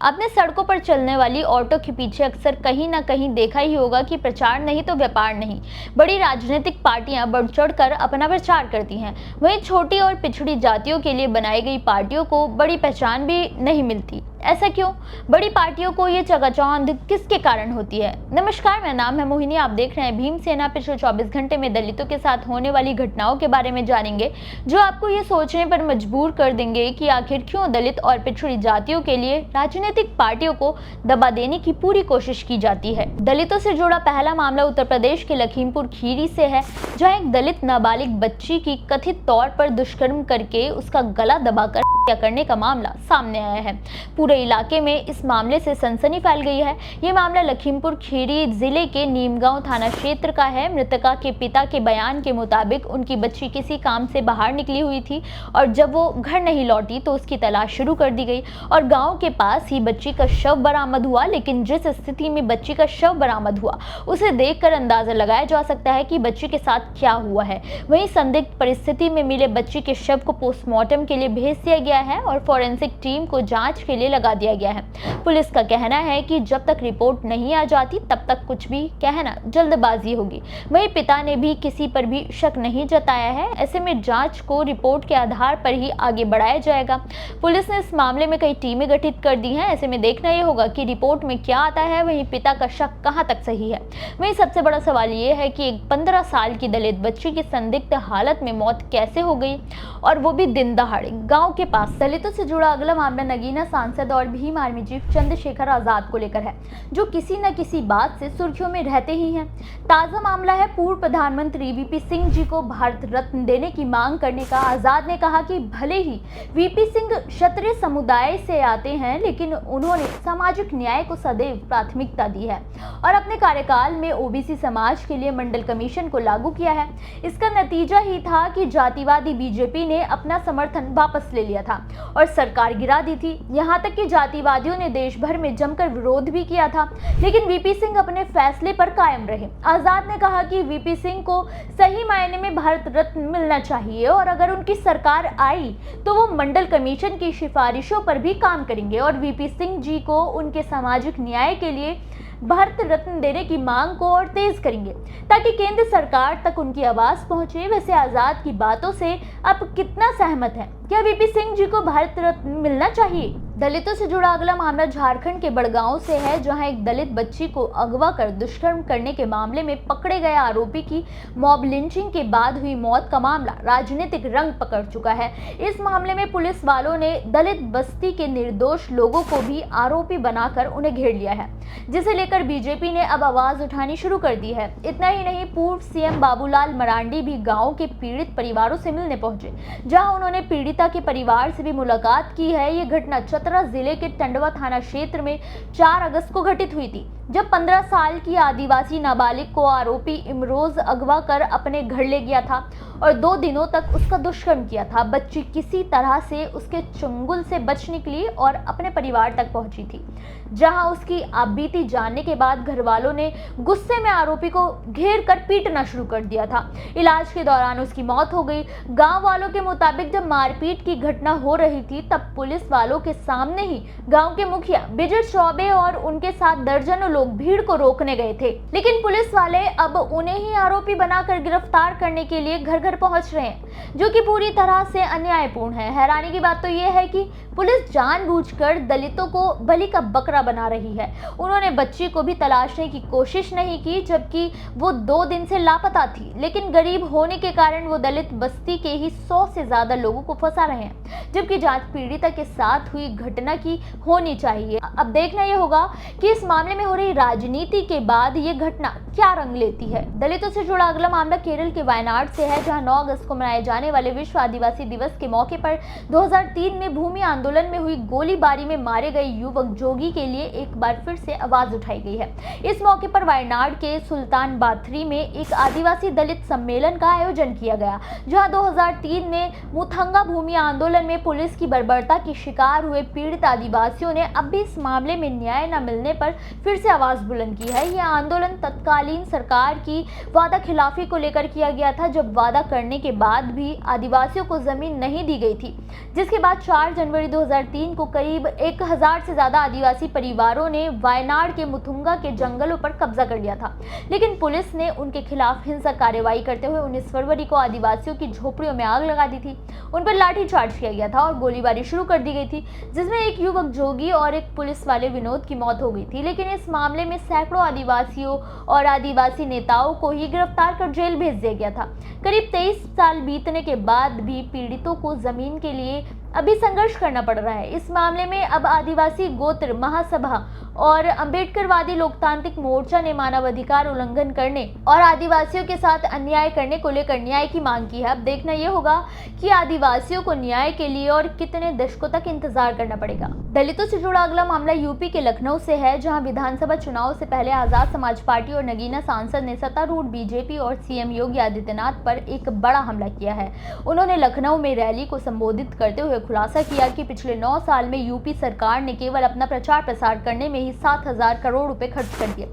आपने सड़कों पर चलने वाली ऑटो के पीछे अक्सर कहीं ना कहीं देखा ही होगा कि प्रचार नहीं तो व्यापार नहीं। बड़ी राजनीतिक पार्टियां बढ़ चढ़कर अपना प्रचार करती हैं। वहीं छोटी और पिछड़ी जातियों के लिए बनाई गई पार्टियों को बड़ी पहचान भी नहीं मिलती। ऐसा क्यों? बड़ी पार्टियों को ये चकाचौंध किसके कारण होती है? नमस्कार, मेरा नाम है मोहिनी। आप देख रहे हैं भीम सेना। पिछले 24 घंटे में दलितों के साथ होने वाली घटनाओं के बारे में जानेंगे, जो आपको ये सोचने पर मजबूर कर देंगे कि आखिर क्यों दलित और पिछड़ी जातियों के लिए राजनीतिक पार्टियों को दबा देने की पूरी कोशिश की जाती है। दलितों से जुड़ा पहला मामला उत्तर प्रदेश के लखीमपुर खीरी से है, जहां एक दलित नाबालिग बच्ची की कथित तौर पर दुष्कर्म करके उसका गला दबाकर हत्या करने का मामला सामने आया है। पूरे इलाके में इस मामले से सनसनी फैल गई है। ये मामला लखीमपुर खीरी जिले के नीमगांव थाना क्षेत्र का है। मृतका के पिता के बयान के मुताबिक उनकी बच्ची किसी काम से बाहर निकली हुई थी और जब वो घर नहीं लौटी तो उसकी तलाश शुरू कर दी गई और गांव के पास ही बच्ची का शव बरामद हुआ। लेकिन जिस स्थिति में बच्ची का शव बरामद हुआ उसे देखकर अंदाजा लगाया जा सकता है कि बच्ची के साथ क्या हुआ है। वहीं संदिग्ध परिस्थिति में मिले बच्ची के शव को पोस्टमार्टम के लिए भेज दिया गया है और फॉरेंसिक टीम को जांच के लिए लगा दिया गया है। पुलिस का कहना है कि जब तक रिपोर्ट नहीं आ जाती तब तक कुछ भी कहना जल्दबाजी होगी। वहीं पिता ने भी किसी पर भी शक नहीं जताया है। ऐसे में जांच को रिपोर्ट के आधार पर ही आगे बढ़ाया जाएगा। पुलिस ने इस मामले में कई टीमें गठित कर दी हैं। ऐसे में देखना ये होगा कि रिपोर्ट में क्या आता है। वहीं पिता का शक कहां तक सही है। वहीं सबसे बड़ा सवाल ये है कि एक 15 साल की दलित बच्ची की संदिग्ध हालत में मौत कैसे हो गई, और वो भी दिन दहाड़े गांव के पास। दलितों से जुड़ा अगला मामला नगीना सांसद और भीम आर्मी चीफ चंद्रशेखर आजाद को लेकर है, जो किसी न किसी बात से सुर्खियों में रहते ही हैं। ताजा मामला है पूर्व प्रधानमंत्री वीपी सिंह जी को भारत रत्न देने की मांग करने का। आजाद ने कहा कि भले ही वीपी सिंह क्षत्रिय समुदाय से आते हैं, लेकिन उन्होंने सामाजिक न्याय को सदैव प्राथमिकता दी है और अपने कार्यकाल में ओबीसी समाज के लिए मंडल कमीशन को लागू किया है। इसका नतीजा ही था कि जातिवादी बीजेपी ने अपना समर्थन वापस ले लिया था और सरकार गिरा दी थी। यहाँ तक कि जातिवादियों ने देश भर में जमकर विरोध भी किया था, लेकिन वीपी सिंह अपने फैसले पर कायम रहे। आजाद ने कहा कि वीपी सिंह को सही मायने में भारत रत्न मिलना चाहिए और अगर उनकी सरकार आई तो वो मंडल कमीशन की सिफारिशों पर भी काम करेंगे और वीपी सिंह जी को उनके सामाजिक न्याय के लिए भारत रत्न देने की मांग को और तेज करेंगे ताकि केंद्र सरकार तक उनकी आवाज पहुंचे। वैसे आजाद की बातों से आप कितना सहमत हैं? क्या वीपी सिंह जी को भारत रत्न मिलना चाहिए? दलितों से जुड़ा अगला मामला झारखंड के बड़गांव से है, जहां एक दलित बच्ची को अगवा कर दुष्कर्म करने के मामले में पकड़े गए आरोपी की मॉब लिंचिंग के बाद हुई मौत का मामला राजनीतिक रंग पकड़ चुका है। इस मामले में पुलिस वालों ने दलित बस्ती के निर्दोष लोगों को भी आरोपी बनाकर उन्हें घेर लिया है, जिसे लेकर बीजेपी ने अब आवाज उठानी शुरू कर दी है। इतना ही नहीं, पूर्व सीएम बाबूलाल मरांडी भी गाँव के पीड़ित परिवारों से मिलने पहुंचे, जहाँ उन्होंने पीड़िता के परिवार से भी मुलाकात की है। ये घटना चतरा जिले के टंडवा थाना क्षेत्र में 4 अगस्त को घटित हुई थी, जब 15 साल की आदिवासी नाबालिग को आरोपी इमरोज अगवा कर अपने घर ले गया था और 2 दिनों तक उसका दुष्कर्म किया था। बच्ची किसी तरह से उसके चंगुल से बच निकली और अपने परिवार तक पहुंची थी, जहां उसकी आपबीती जानने के बाद घर वालों ने गुस्से में आरोपी को घेर कर पीटना शुरू कर दिया था। इलाज के दौरान उसकी मौत हो गई। गांव वालों के मुताबिक जब मारपीट की घटना हो रही थी तब पुलिस वालों के सामने ही गांव के मुखिया विजय चौबे और उनके साथ दर्जनों लोग भीड़ को रोकने गए थे, लेकिन पुलिस वाले अब उन्हें ही आरोपी बनाकर गिरफ्तार करने के लिए घर घर पहुंच रहे हैं, जो कि पूरी तरह से अन्यायपूर्ण है। हैरानी की बात तो यह है कि पुलिस जानबूझकर दलितों को बलि का बकरा बना रही है। उन्होंने बच्ची को भी तलाशने की कोशिश नहीं की, जबकि वो 2 दिन से लापता थी, लेकिन गरीब होने के कारण वो दलित बस्ती के ही 100 से ज्यादा लोगों को फंसा रहे हैं, जबकि जांच पीड़िता के साथ हुई घटना की होनी चाहिए। अब देखना यह होगा कि इस मामले में हो रही राजनीति के बाद ये घटना क्या रंग लेती है। दलितों से जुड़ा अगला मामला केरल के वायनाड से है, जहां 9 अगस्त को मनाए जाने वाले विश्व आदिवासी दिवस के मौके पर 2003 में भूमि आंदोलन में हुई गोलीबारी में मारे गए युवक जोगी के लिए एक बार फिर से आवाज उठाई गई है। इस मौके पर वायनाड के सुल्तान बाथरी में एक आदिवासी दलित सम्मेलन का आयोजन किया गया, जहां 2003 में मुथंगा भूमि आंदोलन में पुलिस की बर्बरता की शिकार हुए पीड़ित आदिवासियों ने अब भी इस मामले में न्याय न मिलने पर फिर से आवाज बुलंद की है। यह आंदोलन तत्कालीन सरकार की वादा खिलाफी को लेकर किया गया था, जब वादा करने के बाद भी आदिवासियों को जमीन नहीं दी गई थी, जिसके बाद 4 जनवरी 2003 को करीब 1000 से ज्यादा आदिवासी परिवारों ने वायनाड के मुथुंगा के जंगलों पर कब्जा कर लिया था। लेकिन पुलिस ने उनके खिलाफ हिंसक कार्रवाई करते हुए 19 फरवरी को आदिवासियों की झोपड़ियों में आग लगा दी थी। उन पर लाठीचार्ज किया गया था और गोलीबारी शुरू कर दी गई थी, जिसमें एक युवक जोगी और एक पुलिस वाले विनोद की मौत हो गई थी। लेकिन इस मामले में सैकड़ों आदिवासियों और आदिवासी नेताओं को ही गिरफ्तार कर जेल भेज दिया गया था। करीब 23 साल बीतने के बाद भी पीड़ितों को जमीन के लिए अभी संघर्ष करना पड़ रहा है। इस मामले में अब आदिवासी गोत्र महासभा और अंबेडकरवादी लोकतांत्रिक मोर्चा ने मानवाधिकार उल्लंघन करने और आदिवासियों के साथ अन्याय करने को लेकर न्याय की मांग की है। अब देखना यह होगा कि आदिवासियों को न्याय के लिए और कितने दशकों तक इंतजार करना पड़ेगा। दलितों से जुड़ा अगला मामला यूपी के लखनऊ से है, जहां विधानसभा चुनाव से पहले आजाद समाज पार्टी और नगीना सांसद ने सत्तारूढ़ बीजेपी और सीएम योगी आदित्यनाथ पर एक बड़ा हमला किया है। उन्होंने लखनऊ में रैली को संबोधित करते हुए खुलासा किया कि पिछले 9 साल में यूपी सरकार ने केवल अपना प्रचार प्रसार करने में ही 7,000 करोड़ रुपए खर्च कर दिए।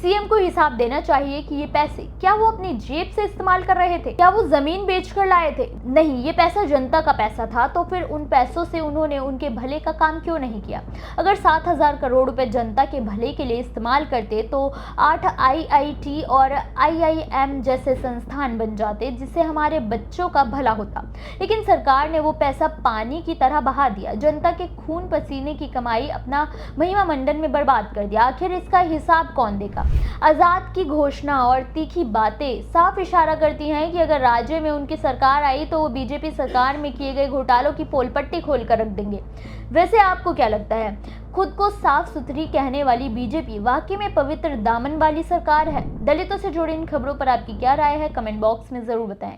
सीएम को हिसाब देना चाहिए कि ये पैसे क्या वो अपनी जेब से इस्तेमाल कर रहे थे, क्या वो जमीन बेचकर लाए थे? नहीं, ये पैसा जनता का पैसा था, तो फिर उन पैसों से उन्होंने उनके भले का काम क्यों नहीं किया? अगर 7,000 करोड़ रुपए जनता के भले के लिए इस्तेमाल करते तो 8 IIT और IIM जैसे संस्थान बन जाते, जिससे हमारे बच्चों का भला होता। लेकिन सरकार ने वो पैसा पानी की तरह बहा दिया, जनता के खून पसीने की कमाई अपना महिमा मंडन में बर्बाद कर दिया। आखिर इसका हिसाब कौन देगा? आजाद की घोषणा और तीखी बातें साफ इशारा करती हैं कि अगर राज्य में उनकी सरकार आई तो वो बीजेपी सरकार में किए गए घोटालों की पोलपट्टी खोल कर रख देंगे। वैसे आपको क्या लगता है, खुद को साफ सुथरी कहने वाली बीजेपी वाकई में पवित्र दामन वाली सरकार है? दलितों से जुड़ी इन खबरों पर आपकी क्या राय है? कमेंट बॉक्स में जरूर बताएं।